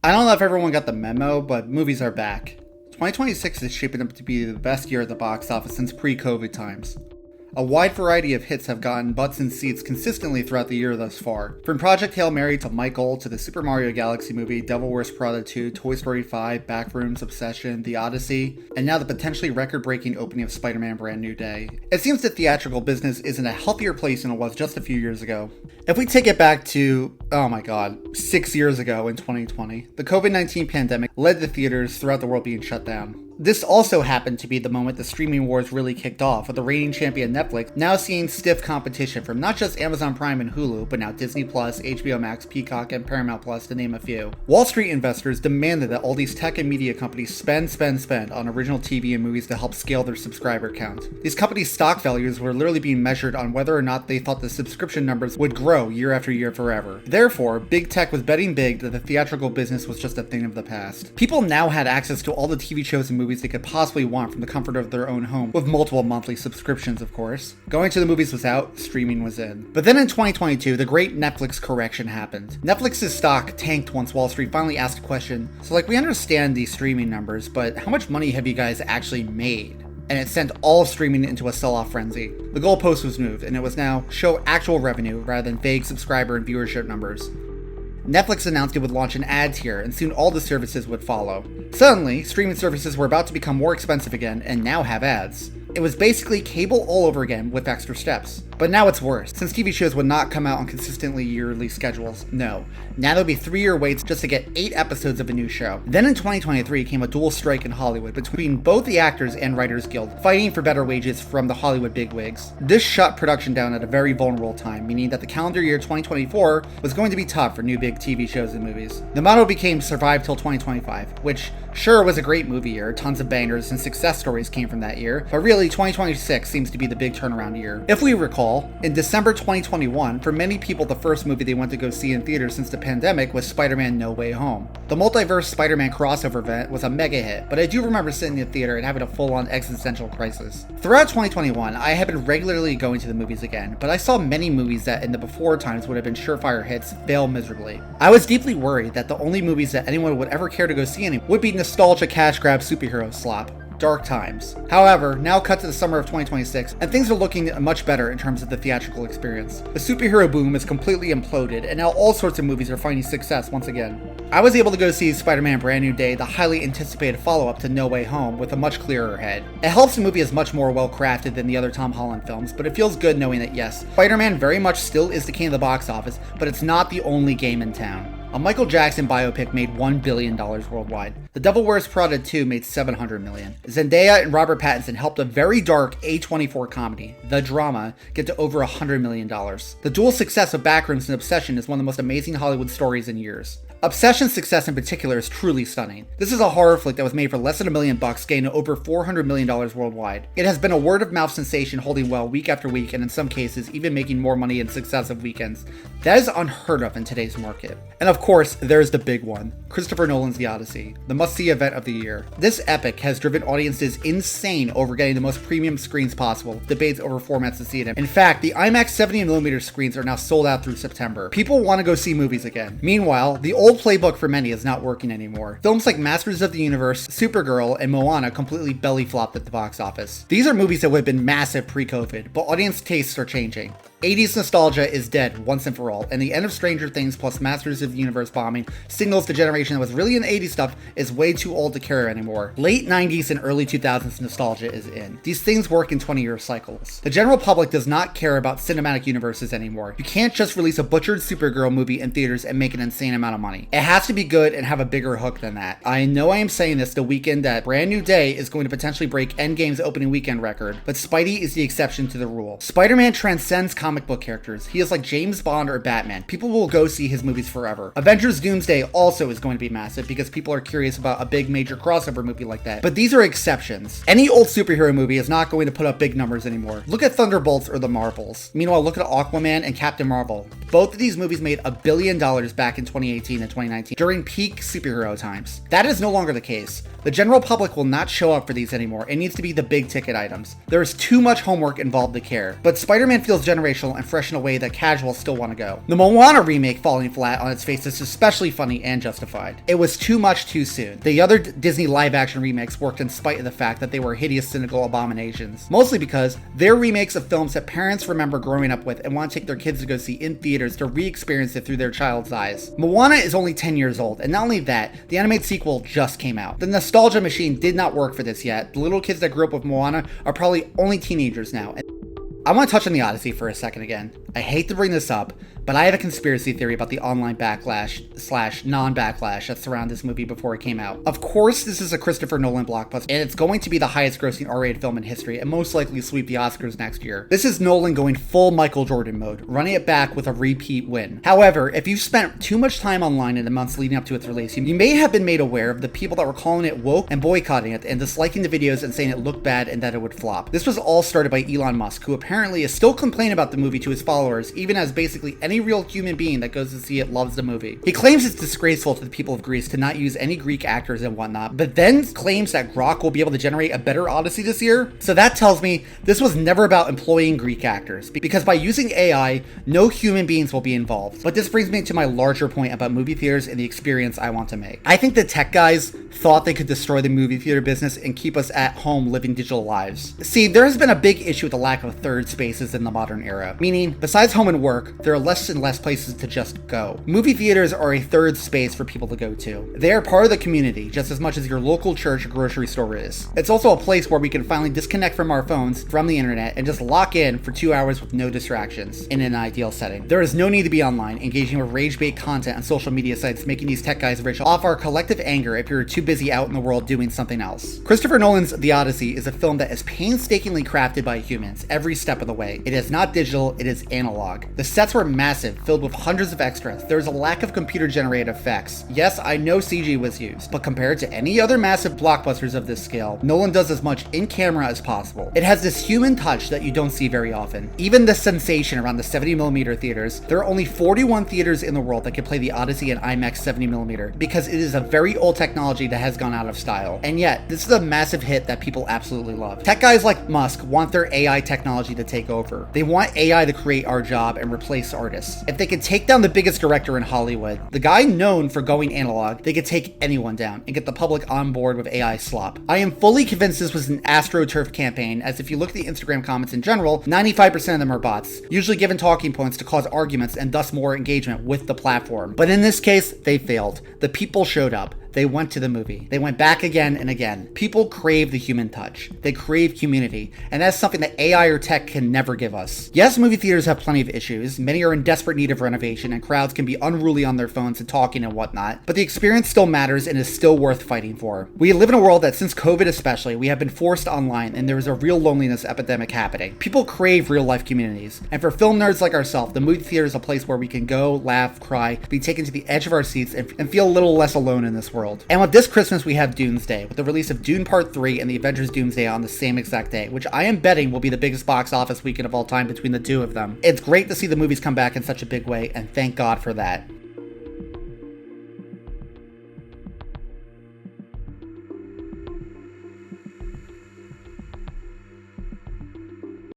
I don't know if everyone got the memo, but movies are back. 2026 is shaping up to be the best year at the box office since pre-COVID times. A wide variety of hits have gotten butts in seats consistently throughout the year thus far. From Project Hail Mary to Michael to the Super Mario Galaxy movie, Devil Wears Prada 2, Toy Story 5, Backrooms, Obsession, The Odyssey, and now the potentially record-breaking opening of Spider-Man Brand New Day. It seems the theatrical business is in a healthier place than it was just a few years ago. If we take it back to, 6 years ago in 2020, the COVID-19 pandemic led to theaters throughout the world being shut down. This also happened to be the moment the streaming wars really kicked off, with the reigning champion Netflix now seeing stiff competition from not just Amazon Prime and Hulu, but now Disney+, HBO Max, Peacock, and Paramount Plus, to name a few. Wall Street investors demanded that all these tech and media companies spend on original TV and movies to help scale their subscriber count. These companies' stock values were literally being measured on whether or not they thought the subscription numbers would grow year after year forever. Therefore, big tech was betting big that the theatrical business was just a thing of the past. People now had access to all the TV shows and movies they could possibly want from the comfort of their own home, with multiple monthly subscriptions, of course. Going to the movies was out, streaming was in. But then in 2022, the great Netflix correction happened. Netflix's stock tanked once Wall Street finally asked a question. So we understand these streaming numbers, but how much money have you guys actually made? And it sent all of streaming into a sell-off frenzy. The goalpost was moved, and it was now show actual revenue rather than vague subscriber and viewership numbers. Netflix announced it would launch an ad tier, and soon all the services would follow. Suddenly, streaming services were about to become more expensive again, and now have ads. It was basically cable all over again with extra steps. But now it's worse, since TV shows would not come out on consistently yearly schedules. No. Now there'll be 3-year waits just to get 8 episodes of a new show. Then in 2023 came a dual strike in Hollywood between both the Actors and Writers Guild, fighting for better wages from the Hollywood bigwigs. This shut production down at a very vulnerable time, meaning that the calendar year 2024 was going to be tough for new big TV shows and movies. The motto became Survive Till 2025, which sure was a great movie year, tons of bangers and success stories came from that year, but really 2026 seems to be the big turnaround year. If we recall, in December 2021, for many people the first movie they went to go see in theaters since the pandemic was Spider-Man No Way Home. The multiverse Spider-Man crossover event was a mega hit, but I do remember sitting in the theater and having a full-on existential crisis. Throughout 2021, I have been regularly going to the movies again, but I saw many movies that in the before times would have been surefire hits fail miserably. I was deeply worried that the only movies that anyone would ever care to go see would be nostalgia cash grab superhero slop. Dark times. However, now cut to the summer of 2026, and things are looking much better in terms of the theatrical experience. The superhero boom is completely imploded, and now all sorts of movies are finding success once again. I was able to go see Spider-Man Brand New Day, the highly anticipated follow-up to No Way Home, with a much clearer head. It helps the movie is much more well-crafted than the other Tom Holland films, but it feels good knowing that yes, Spider-Man very much still is the king of the box office, but it's not the only game in town. A Michael Jackson biopic made $1 billion worldwide. The Devil Wears Prada 2 made $700 million. Zendaya and Robert Pattinson helped a very dark A24 comedy, The Drama, get to over $100 million. The dual success of Backrooms and Obsession is one of the most amazing Hollywood stories in years. Obsession's success in particular is truly stunning. This is a horror flick that was made for less than $1 million, gaining over $400 million worldwide. It has been a word-of-mouth sensation, holding well week after week, and in some cases, even making more money in successive weekends. That is unheard of in today's market. And of course, there's the big one, Christopher Nolan's The Odyssey, the must-see event of the year. This epic has driven audiences insane over getting the most premium screens possible, debates over formats to see it in. In fact, the IMAX 70mm screens are now sold out through September. People want to go see movies again. Meanwhile, the old playbook for many is not working anymore. Films like Masters of the Universe, Supergirl, and Moana completely belly flopped at the box office. These are movies that would have been massive pre-COVID, but audience tastes are changing. 80s nostalgia is dead once and for all, and the end of Stranger Things plus Masters of the Universe bombing signals the generation that was really into 80s stuff is way too old to care anymore. Late 90s and early 2000s nostalgia is in. These things work in 20-year cycles. The general public does not care about cinematic universes anymore. You can't just release a butchered Supergirl movie in theaters and make an insane amount of money. It has to be good and have a bigger hook than that. I know I am saying this the weekend that Brand New Day is going to potentially break Endgame's opening weekend record, but Spidey is the exception to the rule. Spider-Man transcends comic book characters. He is like James Bond or Batman. People will go see his movies forever. Avengers Doomsday also is going to be massive because people are curious about a big major crossover movie like that. But these are exceptions. Any old superhero movie is not going to put up big numbers anymore. Look at Thunderbolts or The Marvels. Meanwhile, look at Aquaman and Captain Marvel. Both of these movies made $1 billion back in 2018 and 2019 during peak superhero times. That is no longer the case. The general public will not show up for these anymore. It needs to be the big ticket items. There is too much homework involved to care. But Spider-Man feels generational inspirational and fresh in a way that casuals still want to go. The Moana remake falling flat on its face is especially funny and justified. It was too much too soon. The other Disney live-action remakes worked in spite of the fact that they were hideous, cynical abominations. Mostly because they're remakes of films that parents remember growing up with and want to take their kids to go see in theaters to re-experience it through their child's eyes. Moana is only 10 years old, and not only that, the animated sequel just came out. The nostalgia machine did not work for this yet. The little kids that grew up with Moana are probably only teenagers now. I want to touch on the Odyssey for a second again. I hate to bring this up, but I have a conspiracy theory about the online backlash / non-backlash that surrounded this movie before it came out. Of course, this is a Christopher Nolan blockbuster, and it's going to be the highest grossing R-rated film in history and most likely sweep the Oscars next year. This is Nolan going full Michael Jordan mode, running it back with a repeat win. However, if you've spent too much time online in the months leading up to its release, you may have been made aware of the people that were calling it woke and boycotting it and disliking the videos and saying it looked bad and that it would flop. This was all started by Elon Musk, who apparently is still complaining about the movie to his followers, even as basically any real human being that goes to see it loves the movie. He claims it's disgraceful to the people of Greece to not use any Greek actors and whatnot, but then claims that Grok will be able to generate a better Odyssey this year. So that tells me this was never about employing Greek actors, because by using AI, no human beings will be involved. But this brings me to my larger point about movie theaters and the experience I want to make. I think the tech guys thought they could destroy the movie theater business and keep us at home living digital lives. See, there has been a big issue with the lack of third spaces in the modern era, meaning besides home and work, there are less and less places to just go. Movie theaters are a third space for people to go to. They are part of the community just as much as your local church or grocery store is. It's also a place where we can finally disconnect from our phones, from the internet, and just lock in for 2 hours with no distractions in an ideal setting. There is no need to be online, engaging with rage-bait content on social media sites, making these tech guys rich off our collective anger if you're too busy out in the world doing something else. Christopher Nolan's The Odyssey is a film that is painstakingly crafted by humans every step of the way. It is not digital, it is analog. The sets were massive, filled with hundreds of extras. There's a lack of computer-generated effects. Yes, I know CG was used, but compared to any other massive blockbusters of this scale, Nolan does as much in camera as possible. It has this human touch that you don't see very often. Even the sensation around the 70mm theaters, there are only 41 theaters in the world that can play the Odyssey in IMAX 70mm, because it is a very old technology that has gone out of style. And yet, this is a massive hit that people absolutely love. Tech guys like Musk want their AI technology to take over. They want AI to create our job and replace artists. If they can take down the biggest director in Hollywood, the guy known for going analog, they could take anyone down and get the public on board with AI slop. I am fully convinced this was an AstroTurf campaign, as if you look at the Instagram comments in general, 95% of them are bots, usually given talking points to cause arguments and thus more engagement with the platform. But in this case, they failed. The people showed up. They went to the movie. They went back again and again. People crave the human touch. They crave community, and that's something that AI or tech can never give us. Yes, movie theaters have plenty of issues. Many are in desperate need of renovation, and crowds can be unruly on their phones and talking and whatnot, but the experience still matters and is still worth fighting for. We live in a world that, since COVID especially, we have been forced online, and there is a real loneliness epidemic happening. People crave real-life communities, and for film nerds like ourselves, the movie theater is a place where we can go, laugh, cry, be taken to the edge of our seats, and feel a little less alone in this world. And with this Christmas, we have Doomsday, with the release of Dune Part 3 and the Avengers Doomsday on the same exact day, which I am betting will be the biggest box office weekend of all time between the two of them. It's great to see the movies come back in such a big way, and thank God for that.